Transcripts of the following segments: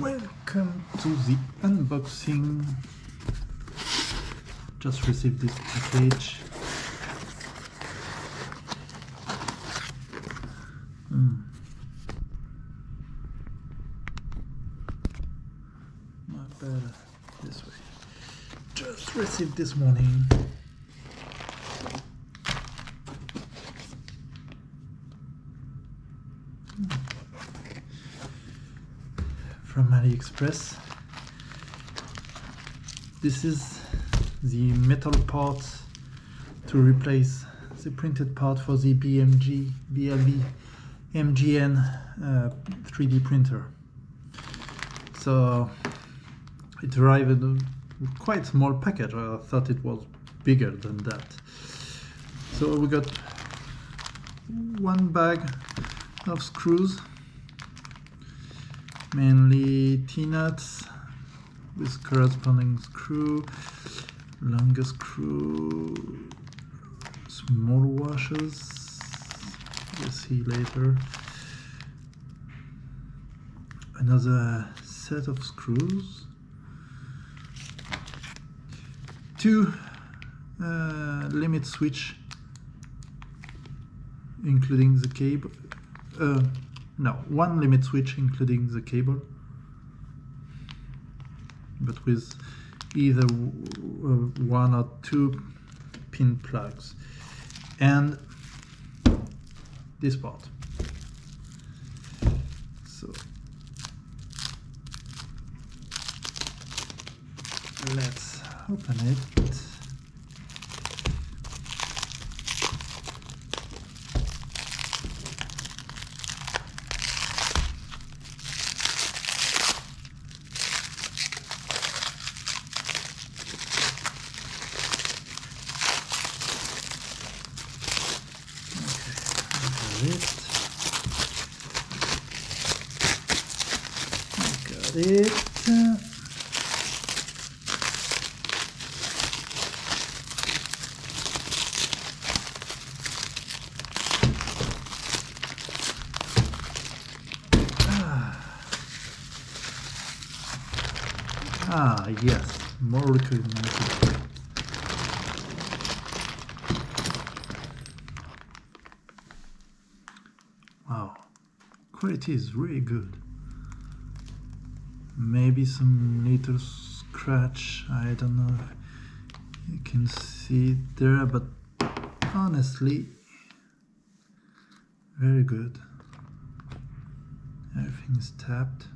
Welcome to the unboxing. Just received this package. Not better this way. Just received this morning. From AliExpress. This is the metal part to replace the printed part for the BLV MGN 3D printer. So it arrived in a quite small package. I thought it was bigger than that. So we got one bag of screws, mainly T-nuts with corresponding screw, longer screw, small washers, you'll see later, another set of screws, two limit switch including the cable, one limit switch including the cable, but with either one or two pin plugs, and this part. So let's open it. Got it. Yes, more recognizable. Wow, quality is really good. Maybe some little scratch, I don't know if you can see it there, but honestly, very good. Everything is tapped.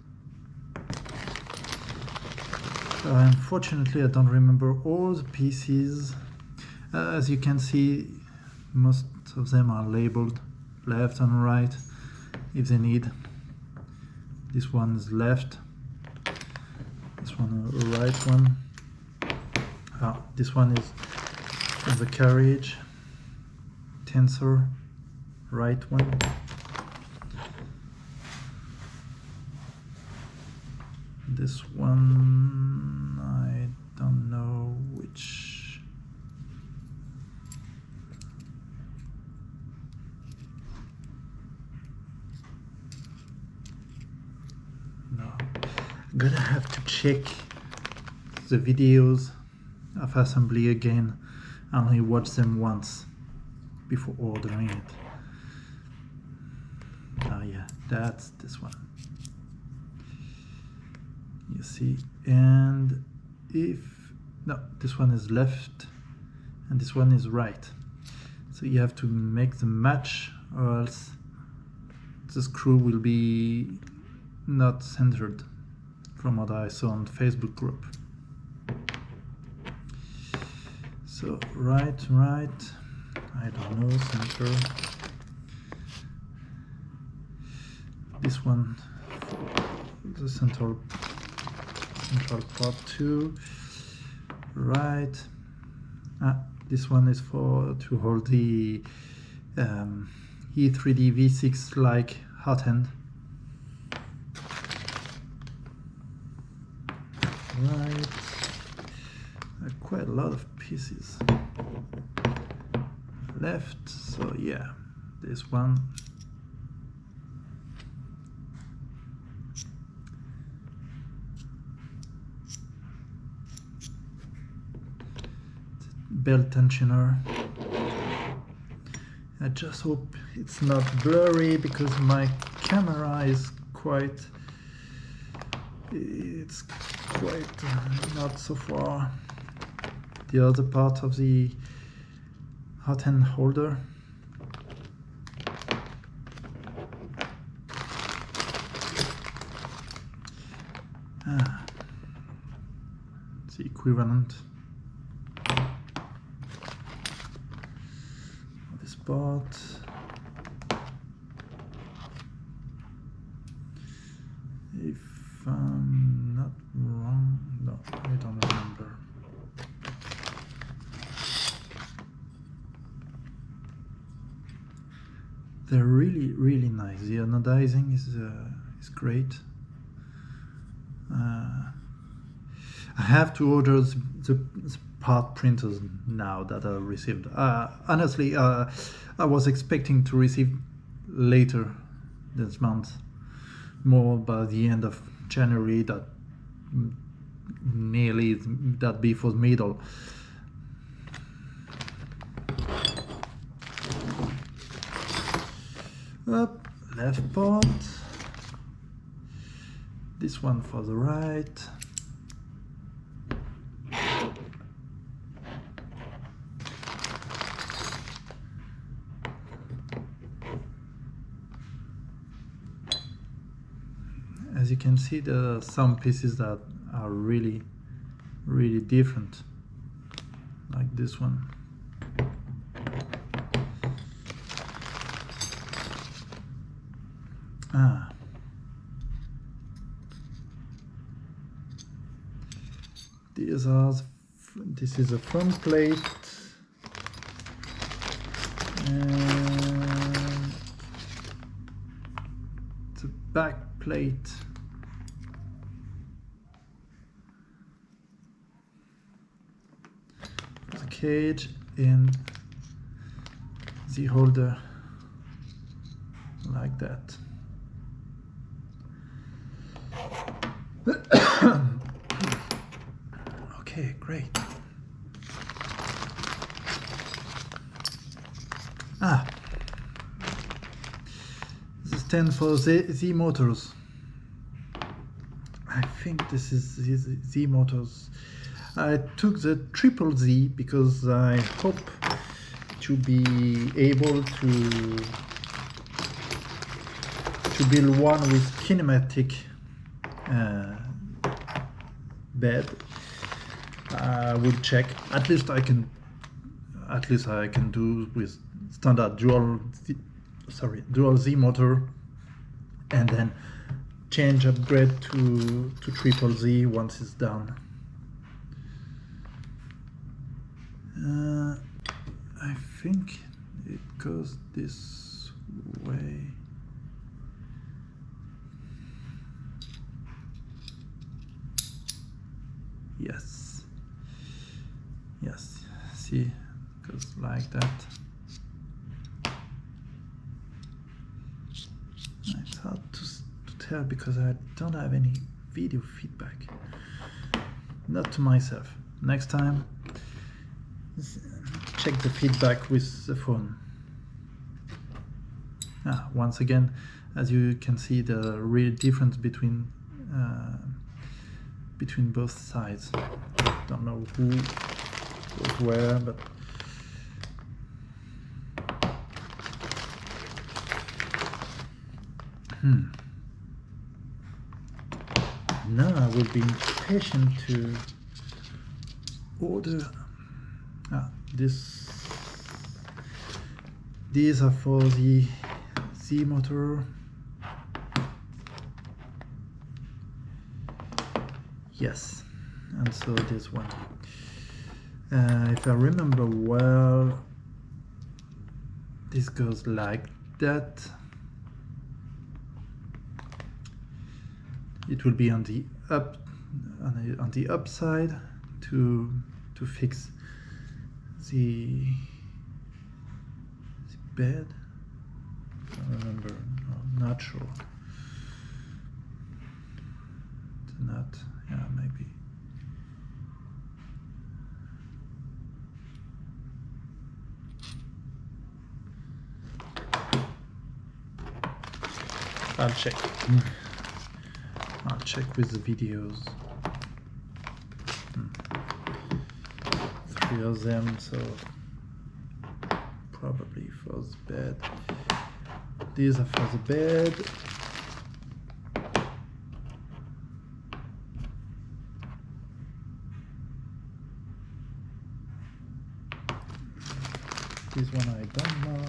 Unfortunately, I don't remember all the pieces. As you can see, most of them are labeled left and right if they need. This one is left, this one a right one. This one is for the carriage, tensor, right one. This one, I don't know which. No, I'm gonna have to check the videos of assembly again. I only watch them once before ordering it. Oh yeah, that's this one. You see, and this one is left and this one is right, so you have to make them match or else the screw will be not centered, from what I saw on the Facebook group. So right, I don't know, center. This one for the central part 2, right. This one is to hold the E3D V6 like hot end. Right, quite a lot of pieces left, so yeah, this one. belt tensioner. I just hope it's not blurry because my camera is quite, it's quite not so far. The other part of the hot end holder. The equivalent of this part. If I'm not wrong, no, I don't remember. They're really, really nice. The anodizing is great. I have to order the part printers now that I received. Honestly, I was expecting to receive later this month, more by the end of January, that nearly that before middle. Up, left part. This one for the right. As you can see, there are some pieces that are really, really different, like this one. This is a front plate, and the back plate. The cage and the holder, like that. Okay, great. This stands for Z motors. I think this is Z motors. I took the triple Z because I hope to be able to build one with kinematic bed. I will check. At least I can do with standard dual Z motor, and then upgrade to triple Z once it's done. I think it goes this way. Yes. Yes. See, it goes like that. It's hard to tell because I don't have any video feedback. Not to myself. Next time, check the feedback with the phone. Once again, as you can see, the real difference between both sides. Don't know who goes where, but now I will be impatient to order. These are for the Z motor. Yes, and so this one. If I remember well, this goes like that. It will be on the upside to fix the bed. I don't remember. No, not sure. The nut. Yeah, maybe. I'll check. I'll check with the videos. 3 of them, so probably for the bed. These are for the bed. This one I don't know.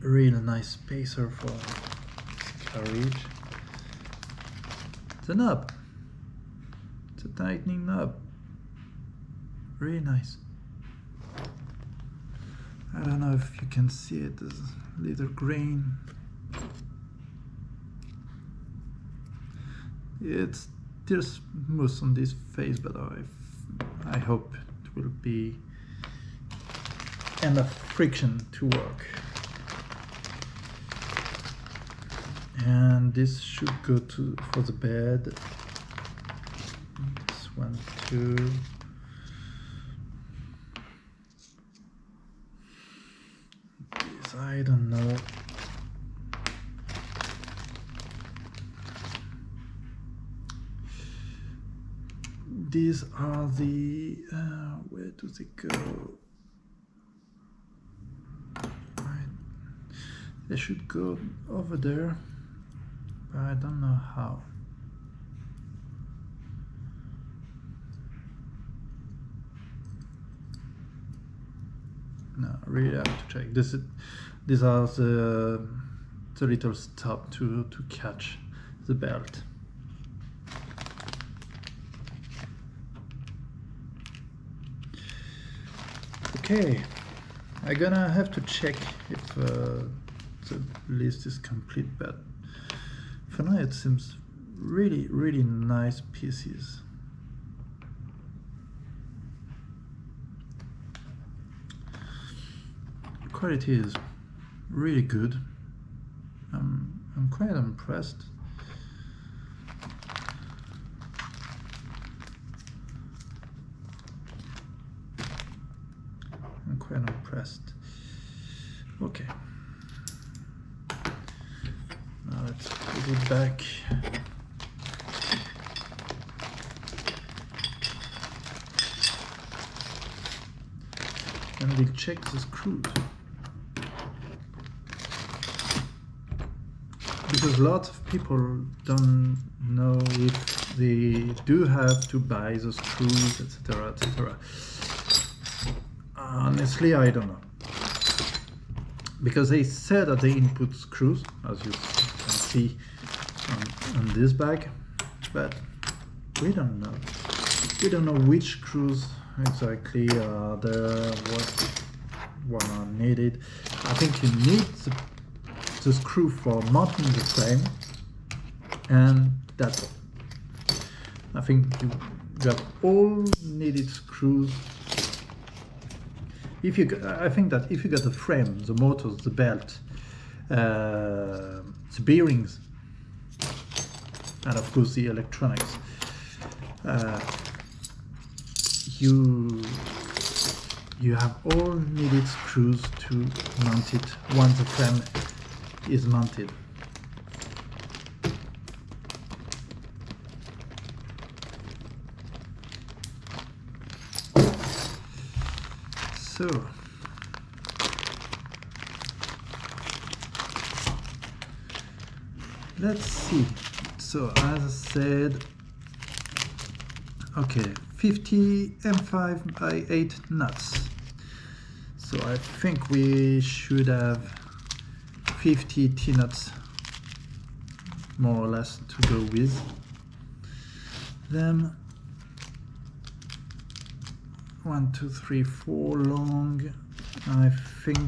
Real nice spacer for carriage. The knob. It's a tightening knob. Really nice. I don't know if you can see it, there's a little grain. It's still smooth on this face, but I hope it will be enough friction to work. And this should go for the bed. This one too. This I don't know. These are the where do they go? Right. They should go over there. I don't know how. No, really have to check. These are the little stop to catch the belt. Okay, I'm gonna have to check if the list is complete, but for now it seems really, really nice pieces. The quality is really good. I'm quite impressed. I'm quite impressed. Okay. Now let's put it back. And we'll check the screws. Because lots of people don't know if they do have to buy the screws, etc., etc. Honestly, I don't know. Because they said that they input screws, as you can see on this bag, but we don't know. We don't know which screws exactly are there, what are needed. I think you need the screw for mounting the frame, and that's all. I think you got all needed screws. I think that if you got the frame, the motors, the belt, the bearings, and of course the electronics, you have all needed screws to mount it once the frame is mounted. So let's see. So as I said, okay, 50 M5 by 8 nuts. So I think we should have 50 T-nuts more or less to go with. Then 1, 2, 3, 4 long. I think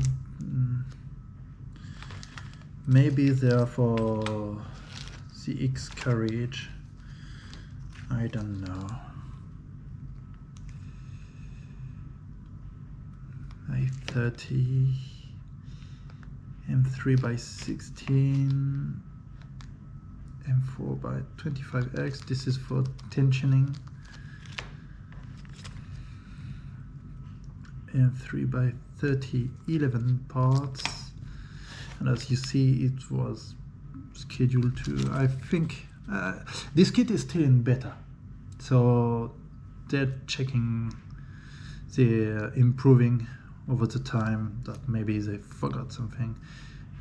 maybe they are for the X carriage. I don't know. I30, M3 by 16, M4 by 25X. This is for tensioning. and 3 by 30 11 parts, and as you see it was scheduled to, I think this kit is still in beta, so they're checking, they're improving over the time, that maybe they forgot something,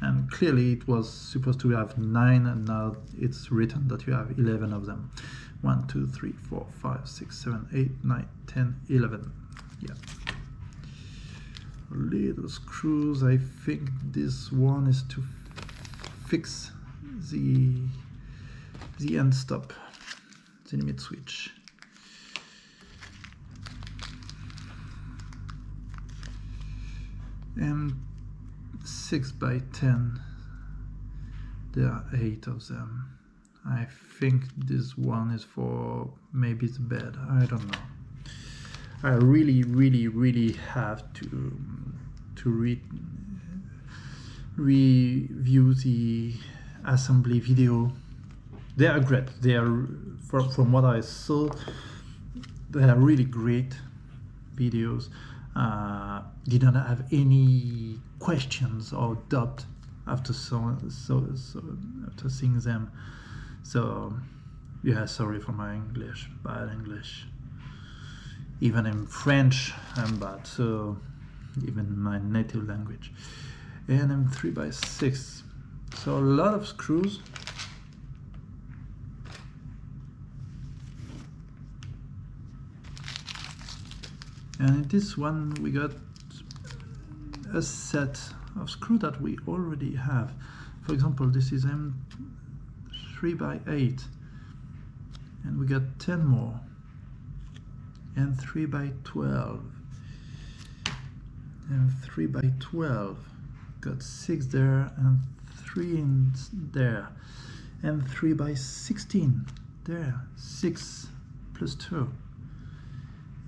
and clearly it was supposed to have 9 and now it's written that you have 11 of them. 1 2 3 4 5 6 7 8 9 10 11. Yeah, little screws. I think this one is to fix the end stop, the limit switch. And 6 by 10, there are 8 of them. I think this one is for maybe the bed, I don't know. I really have to review the assembly video. They are great. They are, from what I saw, they are really great videos. Didn't have any questions or doubt after after seeing them. So yeah, sorry for my English, bad English. Even in French I'm bad, so even my native language. And I'm 3 by 6, so a lot of screws. And in this one we got a set of screws that we already have. For example, this is M3 by 8, and we got 10 more, and 3 by 12, and 3 by 12, got 6 there, and 3 in there, and 3 by 16 there, 6 plus 2,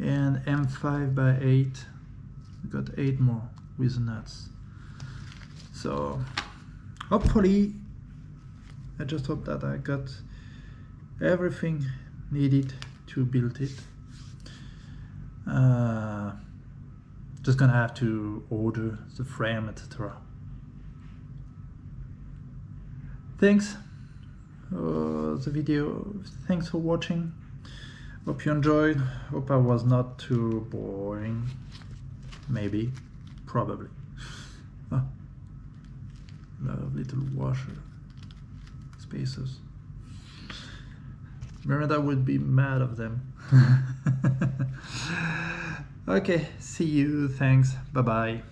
and M5 by 8, we got 8 more with nuts. So hopefully, I just hope that I got everything needed to build it. Just gonna have to order the frame, etc. Thanks for the video. Thanks for watching. Hope you enjoyed. Hope I was not too boring. Maybe, probably. Oh, lot of little washer spaces. Miranda would be mad of them. Okay, see you. Thanks. Bye bye.